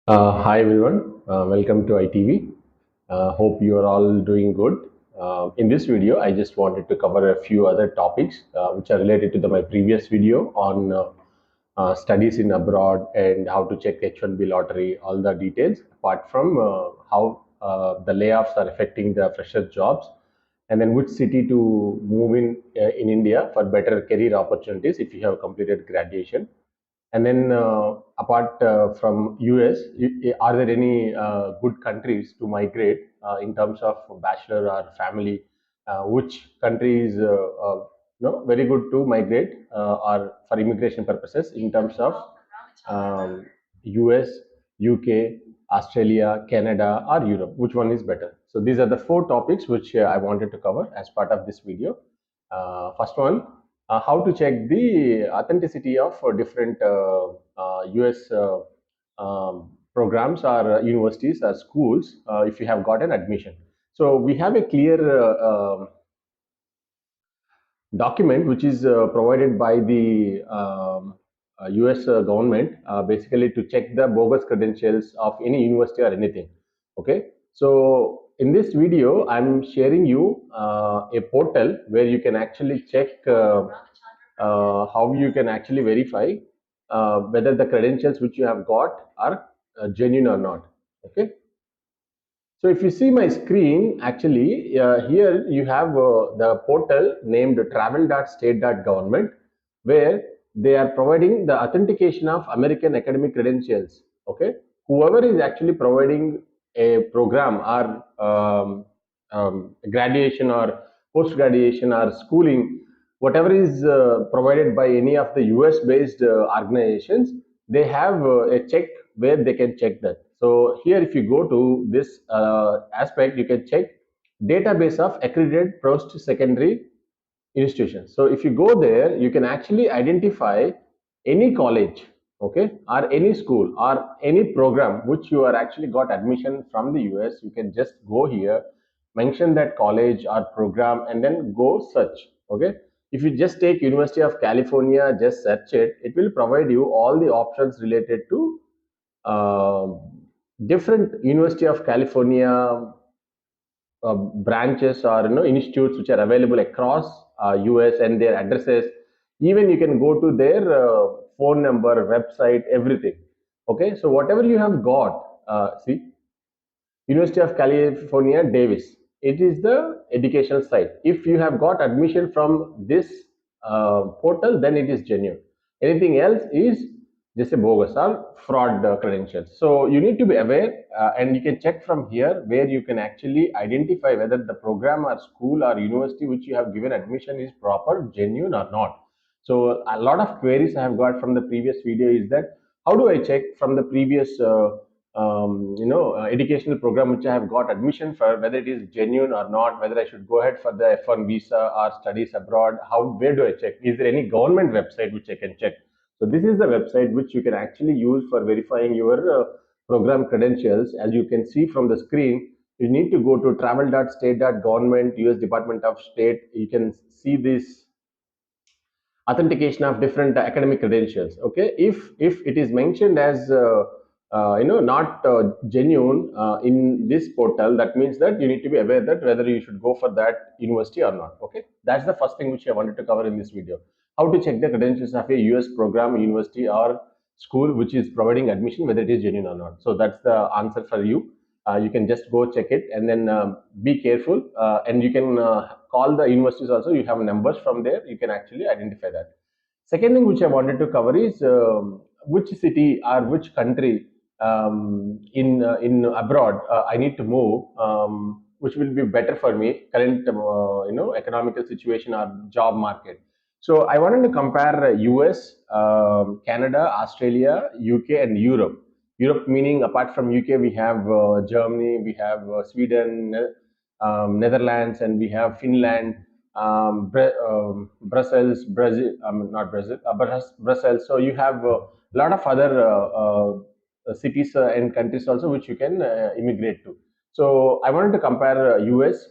Hi everyone, welcome to ITV. Hope you are all doing good. In this video, I just wanted to cover a few other topics which are related to my previous video on studies in abroad and how to check H1B lottery, all the details, apart from how the layoffs are affecting the fresher jobs, and then which city to move in India for better career opportunities if you have completed graduation. And then, apart from US, are there any good countries to migrate in terms of bachelor or family? Which country is very good to migrate or for immigration purposes in terms of US, UK, Australia, Canada, or Europe? Which one is better? So these are the four topics which I wanted to cover as part of this video. First one, how to check the authenticity of different US programs or universities or schools if you have got an admission. So we have a clear document which is provided by the US government basically to check the bogus credentials of any university or anything. Okay, so in this video, I'm sharing you a portal where you can actually check how you can actually verify whether the credentials which you have got are genuine or not. Okay, so if you see my screen, actually here you have the portal named travel.state.government, where they are providing the authentication of American academic credentials. Okay, whoever is actually providing a program or graduation or post graduation or schooling, whatever is provided by any of the US based organizations, they have a check where they can check that. So here, if you go to this aspect, you can check database of accredited post-secondary institutions. So if you go there, you can actually identify any college, okay, or any school or any program which you are actually got admission from the US. You can just go here, mention that college or program, and then go search. Okay, if you just take University of California, just search it. It will provide you all the options related to uh, different University of California branches or institutes which are available across US and their addresses. Even you can go to their phone number, website, everything. Okay, so whatever you have got, see, University of California, Davis. It is the educational site. If you have got admission from this portal, then it is genuine. Anything else is just a bogus or fraud credentials. So you need to be aware, and you can check from here where you can actually identify whether the program or school or university which you have given admission is proper, genuine or not. So a lot of queries I have got from the previous video is that how do I check from the previous educational program which I have got admission for, whether it is genuine or not, whether I should go ahead for the F1 visa or studies abroad. Where do I check? Is there any government website which I can check? So this is the website which you can actually use for verifying your program credentials. As you can see from the screen, you need to go to travel.state.government, US Department of State. You can see this authentication of different academic credentials. Okay, if it is mentioned as not genuine in this portal, that means that you need to be aware that whether you should go for that university or not. Okay, that's the first thing which I wanted to cover in this video. How to check the credentials of a US program, university, or school which is providing admission, whether it is genuine or not. So that's the answer for you. You can just go check it, and then be careful, and you can call the universities also. You have numbers from there, you can actually identify that. Second thing which I wanted to cover is which city or which country in abroad I need to move, which will be better for me current economical situation or job market. So I wanted to compare US, Canada, Australia, UK, and Europe. Europe meaning apart from UK, we have Germany, we have Sweden, Netherlands, and we have Finland, Brussels, Brazil, not Brazil, Brussels. So you have a lot of other cities and countries also which you can immigrate to. So I wanted to compare US,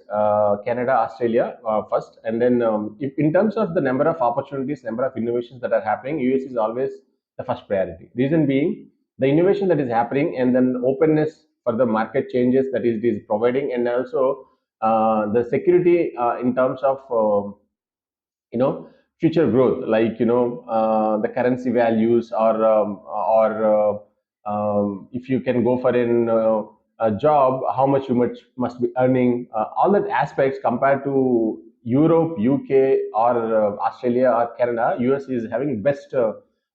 Canada, Australia first, and then if, in terms of the number of opportunities, number of innovations that are happening, US is always the first priority. Reason being, the innovation that is happening, and then openness for the market changes that it is providing, and also the security in terms of you know future growth, like the currency values, or if you can go for a job, how much you must be earning, all that aspects compared to Europe, UK, or Australia or Canada. US is having best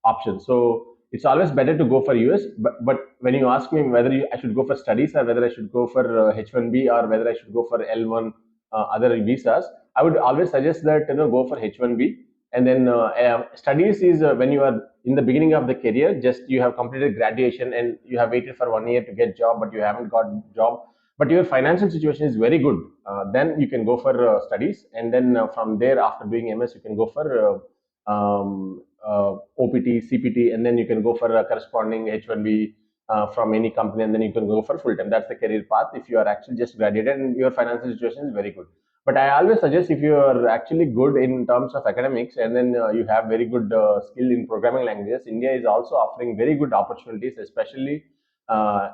options, so it's always better to go for US. But when you ask me whether I should go for studies, or whether I should go for H1B, or whether I should go for L1, other visas, I would always suggest that go for H1B, and then studies is when you are in the beginning of the career, just you have completed graduation and you have waited for 1 year to get job, but you haven't got job, but your financial situation is very good. Then you can go for studies, and then from there, after doing MS, you can go for OPT, CPT, and then you can go for a corresponding H1B from any company, and then you can go for full time. That's the career path if you are actually just graduated and your financial situation is very good. But I always suggest, if you are actually good in terms of academics, and then you have very good skill in programming languages, India is also offering very good opportunities, especially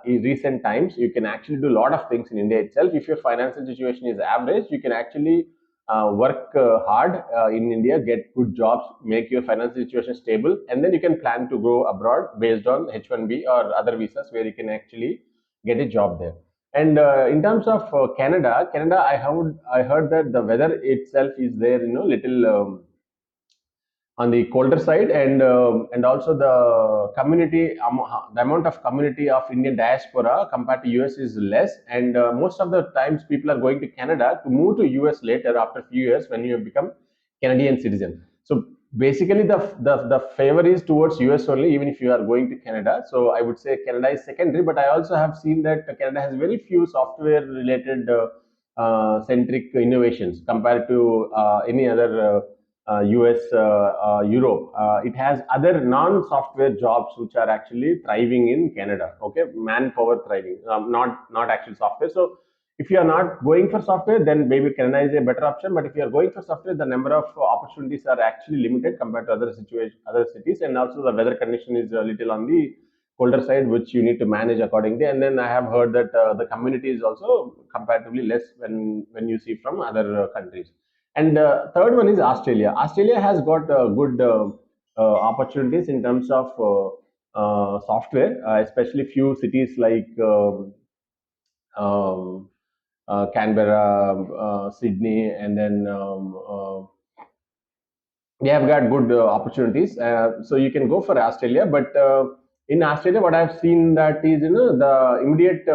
in recent times. You can actually do a lot of things in India itself. If your financial situation is average, you can actually work hard in India, get good jobs, make your financial situation stable, and then you can plan to go abroad based on H1B or other visas, where you can actually get a job there. And in terms of Canada, I heard that the weather itself is there, little on the colder side, and also the amount of community of Indian diaspora compared to US is less, and most of the times people are going to Canada to move to US later after a few years when you have become Canadian citizen. So basically, the favor is towards US only, even if you are going to Canada. So I would say Canada is secondary, but I also have seen that Canada has very few software related centric innovations compared to any other US, Europe. It has other non-software jobs which are actually thriving in Canada. Okay, manpower thriving, not actual software. So if you are not going for software, then maybe Canada is a better option. But if you are going for software, the number of opportunities are actually limited compared to other cities, and also the weather condition is a little on the colder side, which you need to manage accordingly. And then I have heard that the community is also comparatively less when you see from other countries. And third one is Australia. Australia has got good opportunities in terms of software, especially few cities like um, Canberra, Sydney, and then they have got good opportunities. So you can go for Australia, but in Australia, what I've seen that is the immediate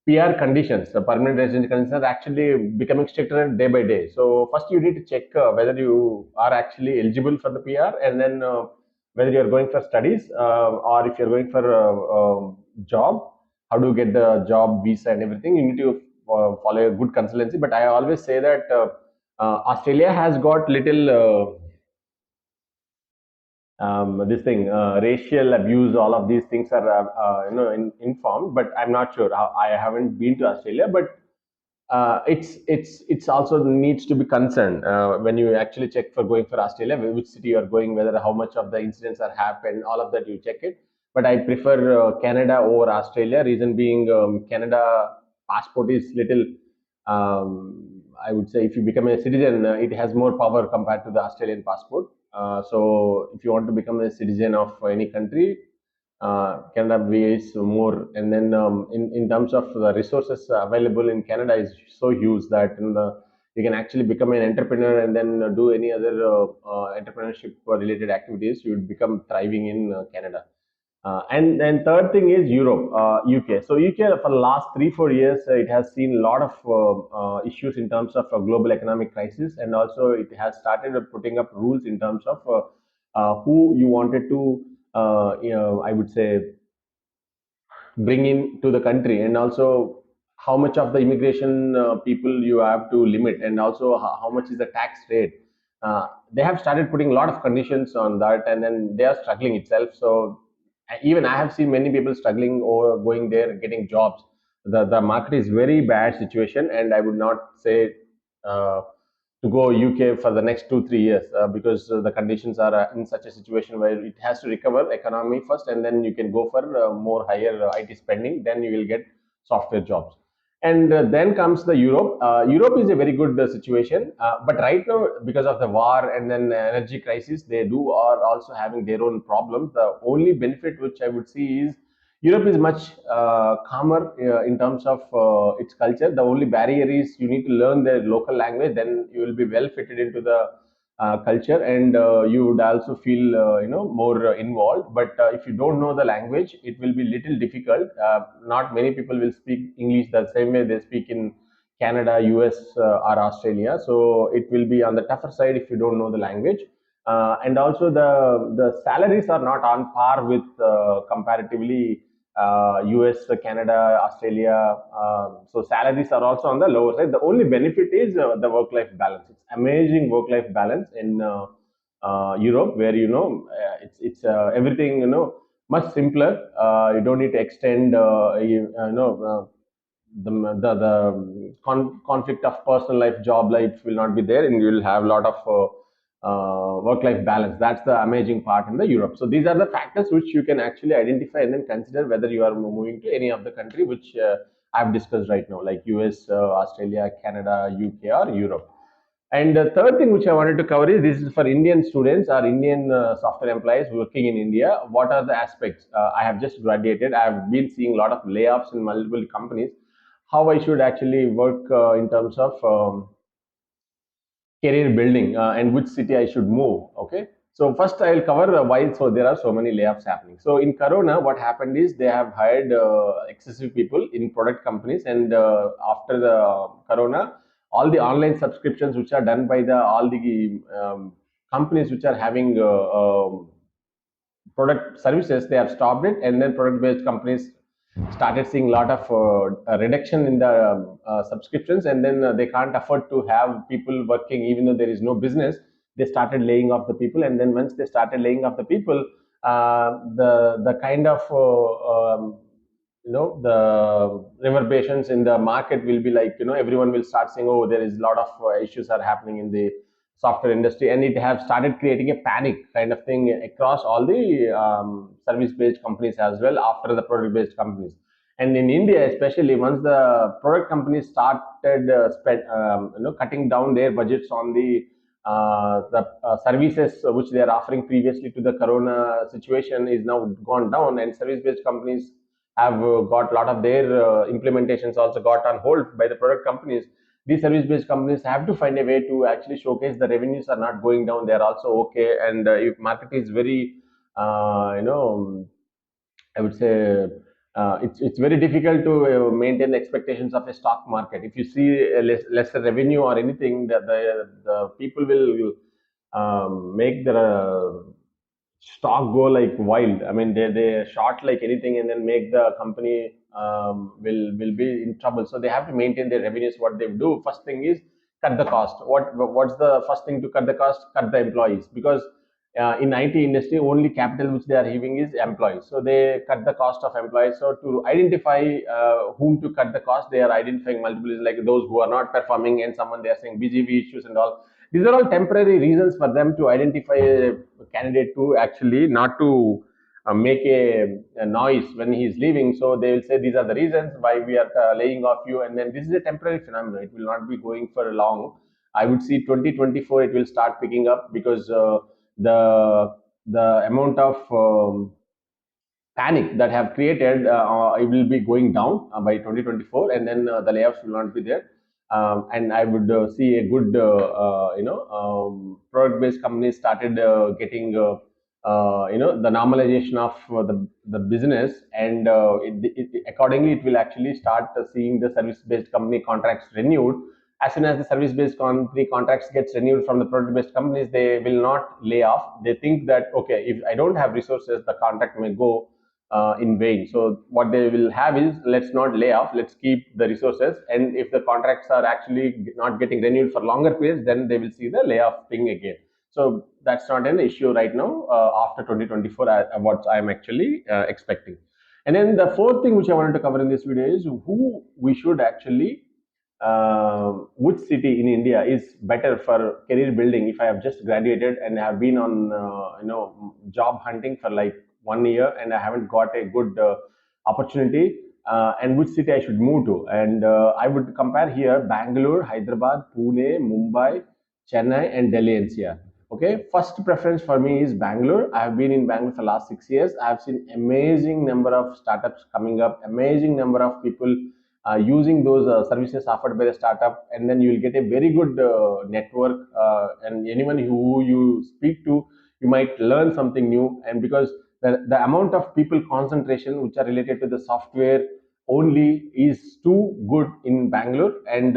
PR conditions, the permanent residence conditions, are actually becoming stricter day by day. So first you need to check whether you are actually eligible for the PR, and then whether you are going for studies, or if you are going for a job, how do you get the job visa and everything. You need to follow a good consultancy. But I always say that Australia has got little this thing, racial abuse, all of these things are informed, but I'm not sure. I haven't been to Australia, but it's also needs to be concerned when you actually check for going for Australia, which city you are going, whether how much of the incidents are happened, all of that you check it. But I prefer Canada over Australia. Reason being, Canada passport is little. I would say if you become a citizen, it has more power compared to the Australian passport. So if you want to become a citizen of any country, Canada weighs more. And then in terms of the resources available in Canada is so huge that you can actually become an entrepreneur, and then do any other entrepreneurship related activities. You would become thriving in Canada. And third thing is Europe, UK. So UK for the last 3-4 years, it has seen a lot of issues in terms of global economic crisis, and also it has started putting up rules in terms of who you wanted to, I would say, bring in to the country, and also how much of the immigration people you have to limit, and also how much is the tax rate. They have started putting a lot of conditions on that, and then they are struggling itself. So even I have seen many people struggling or going there getting jobs. The market is very bad situation, and I would not say uh, to go UK for the next 2 3 years because the conditions are in such a situation where it has to recover economy first, and then you can go for more higher IT spending. Then you will get software jobs, and then comes the Europe. Europe is a very good situation, but right now because of the war and then energy crisis, they do are also having their own problems. The only benefit which I would see is Europe is much calmer in terms of its culture. The only barrier is you need to learn their local language. Then you will be well fitted into the culture, and you would also feel more involved. But if you don't know the language, it will be little difficult. Not many people will speak English the same way they speak in Canada, US, or Australia. So it will be on the tougher side if you don't know the language. And also the salaries are not on par with comparatively US, Canada, Australia. So salaries are also on the lower side. The only benefit is the work-life balance. It's amazing work-life balance in Europe, where it's everything much simpler. You don't need to extend the conflict of personal life, job life will not be there, and you will have a lot of work life balance. That's the amazing part in the Europe. So these are the factors which you can actually identify and then consider whether you are moving to any of the country which I've discussed right now, like US, Australia, Canada, UK, or Europe. And the third thing which I wanted to cover is this is for Indian students or Indian software employees working in India. What are the aspects? I have just graduated. I have been seeing a lot of layoffs in multiple companies. How I should actually work in terms of career building and which city I should move. Okay. So first I will cover why so there are so many layoffs happening. So in Corona, what happened is they have hired excessive people in product companies, and after the Corona, all the online subscriptions which are done by the all the companies which are having product services, they have stopped it, and then product based companies started seeing a lot of reduction in the subscriptions, and then they can't afford to have people working even though there is no business. They started laying off the people, and then once they started laying off the people, the kind of the reverberations in the market will be like, everyone will start saying, oh, there is a lot of issues are happening in the software industry, and it have started creating a panic kind of thing across all the service based companies as well after the product based companies. And in India especially, once the product companies started cutting down their budgets on the services which they are offering previously to the corona situation is now gone down, and service based companies have got a lot of their implementations also got on hold by the product companies. These service based companies have to find a way to actually showcase the revenues are not going down, they are also okay. And if market is very I would say it's very difficult to maintain the expectations of a stock market. If you see a lesser revenue or anything, the people will make the stock go like wild. I mean, they short like anything, and then make the company will be in trouble. So they have to maintain their revenues. What they do first thing is cut the cost. What's the first thing to cut the cost? Cut the employees, because in IT industry, only capital which they are having is employees. So they cut the cost of employees. So to identify whom to cut the cost, they are identifying multiple, like those who are not performing, and someone they are saying BGV issues and all. These are all temporary reasons for them to identify a candidate to actually not to make a noise when he is leaving. So they will say these are the reasons why we are laying off you, and then this is a temporary phenomenon. It will not be going for long. I would see 2024 it will start picking up, because the amount of panic that have created, it will be going down by 2024, and then the layoffs will not be there. And I would see a good product based companies started getting the normalization of the business, and accordingly it will actually start seeing the service based company contracts renewed. As soon as the service based company contracts gets renewed from the product based companies, they will not lay off. They think that, okay, if I don't have resources, the contract may go in vain. So what they will have is, let's not lay off, let's keep the resources, and if the contracts are actually not getting renewed for longer periods, then they will see the layoff thing again. So that's not an issue right now. After 2024, what I'm actually expecting. And then the fourth thing which I wanted to cover in this video is who we should actually which city in India is better for career building if I have just graduated and have been on job hunting for like 1 year and I haven't got a good opportunity, and which city I should move to. And I would compare here Bangalore, Hyderabad, Pune, Mumbai, Chennai, and Delhi NCR. Okay, first preference for me is Bangalore. I have been in Bangalore for the last 6 years. I have seen amazing number of startups coming up, amazing number of people using those services offered by the startup, and then you will get a very good network, and anyone who you speak to, you might learn something new. And because the amount of people concentration which are related to the software only is too good in Bangalore, and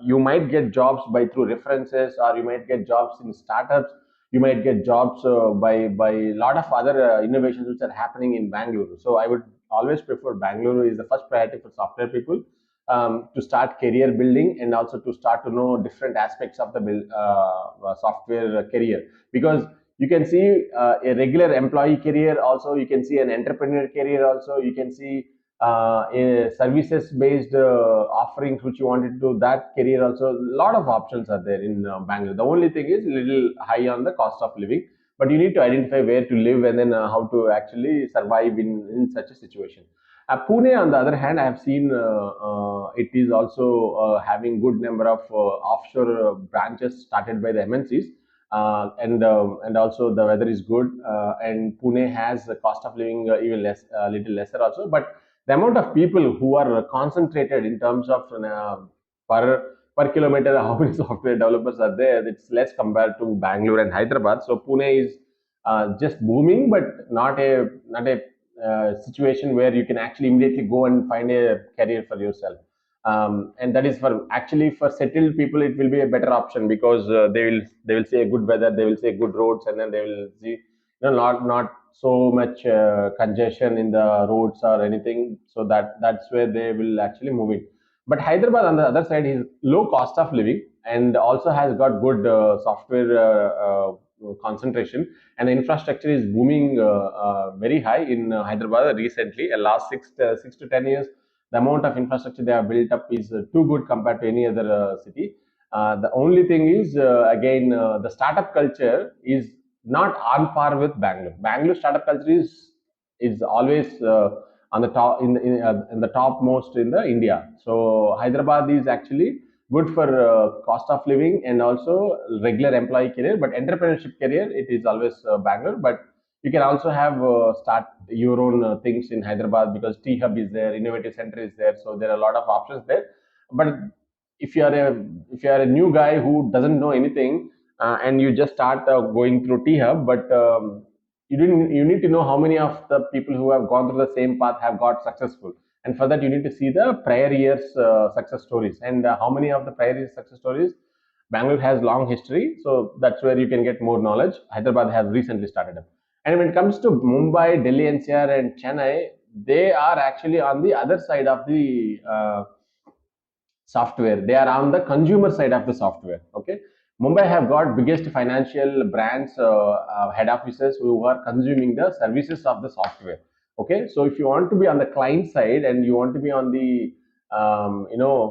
you might get jobs by through references, or you might get jobs in startups. You might get jobs by a lot of other innovations which are happening in Bangalore. So I would always prefer Bangalore is the first priority for software people, to start career building and also to start to know different aspects of the software career, because you can see a regular employee career also, you can see an entrepreneur career also, you can see a services based offerings which you wanted to do, that career also. A lot of options are there in Bangalore. The only thing is little high on the cost of living, but you need to identify where to live and then how to actually survive in such a situation. Pune, on the other hand, I have seen it is also having good number of offshore branches started by the MNCs, and also the weather is good, and Pune has the cost of living even less, little lesser also. But the amount of people who are concentrated in terms of per kilometer, how many software developers are there, it's less compared to Bangalore and Hyderabad. So Pune is just booming, but not a situation where you can actually immediately go and find a career for yourself. And that is for actually for settled people, it will be a better option, because they will see a good weather, they will see good roads, and then they will see not so much congestion in the roads or anything. So that's where they will actually move in. But Hyderabad, on the other side, is low cost of living and also has got good software concentration, and the infrastructure is booming very high in Hyderabad recently. Last 6 to 10 years, the amount of infrastructure they have built up is too good compared to any other city. The only thing is, again, the startup culture is not on par with Bangalore. Bangalore startup culture is always on the top in the topmost in the India. So Hyderabad is actually good for cost of living and also regular employee career, but entrepreneurship career, it is always Bangalore. But you can also have start your own things in Hyderabad, because T Hub is there, Innovative Center is there, so there are a lot of options there. But if you are a new guy who doesn't know anything, and you just start going through T Hub, but you need to know how many of the people who have gone through the same path have got successful, and for that you need to see the prior years success stories, and how many of the prior years success stories. Bangalore has long history, so that's where you can get more knowledge. Hyderabad has recently started up. And when it comes to Mumbai, Delhi NCR, and Chennai, they are actually on the other side of the software. They are on the consumer side of the software. Okay, Mumbai have got biggest financial brands, head offices who are consuming the services of the software. Okay, so if you want to be on the client side and you want to be on the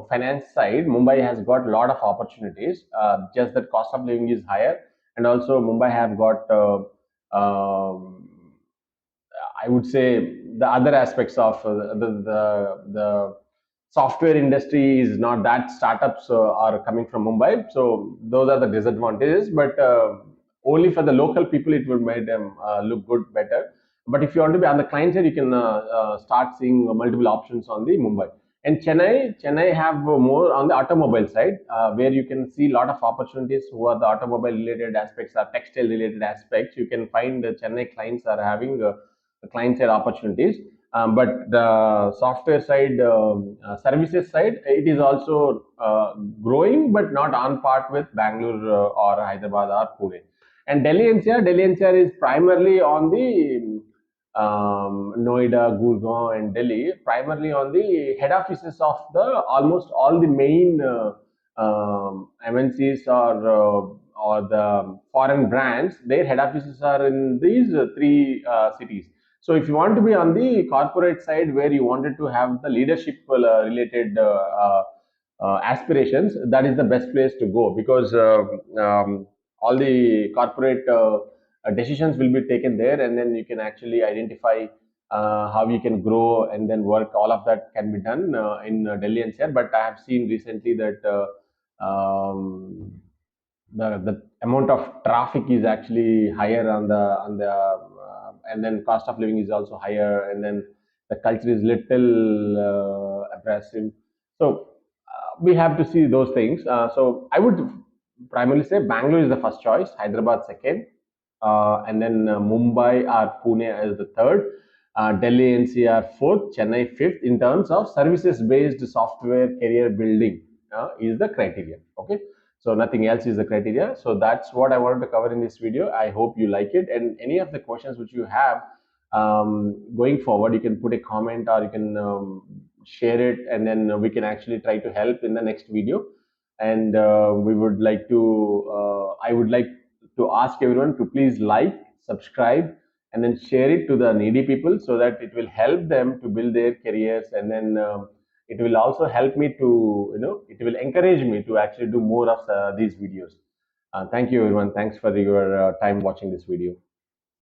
finance side, Mumbai has got a lot of opportunities. Just that cost of living is higher, and also Mumbai have got I would say the other aspects of the software industry is not that startups are coming from Mumbai. So those are the disadvantages. But only for the local people, it will make them look good, better. But if you want to be on the client side, you can start seeing multiple options on the Mumbai. And Chennai have more on the automobile side, where you can see a lot of opportunities who are the automobile related aspects or textile related aspects. You can find the Chennai clients are having client side opportunities. But the software side, services side, it is also growing, but not on par with Bangalore or Hyderabad or Pune. And Delhi NCR is primarily on the Noida, Gurgaon, and Delhi, primarily on the head offices of the almost all the main MNCs or the foreign brands. Their head offices are in these three cities. So if you want to be on the corporate side, where you wanted to have the leadership related aspirations, that is the best place to go, because all the corporate decisions will be taken there, and then you can actually identify how you can grow and then work. All of that can be done in Delhi NCR. But I have seen recently that the amount of traffic is actually higher on the and then cost of living is also higher, and then the culture is little abrasive. So we have to see those things. So I would primarily say Bangalore is the first choice, Hyderabad second, and then Mumbai or Pune as the third, Delhi NCR fourth, Chennai fifth. In terms of services based software career building is the criteria. Okay, so nothing else is the criteria. So that's what I wanted to cover in this video. I hope you like it, and any of the questions which you have going forward, you can put a comment, or you can share it, and then we can actually try to help in the next video. And we would like to I would like to ask everyone to please like, subscribe, and then share it to the needy people, so that it will help them to build their careers. And then it will also help me to, it will encourage me to actually do more of these videos. Thank you everyone, thanks for your time watching this video.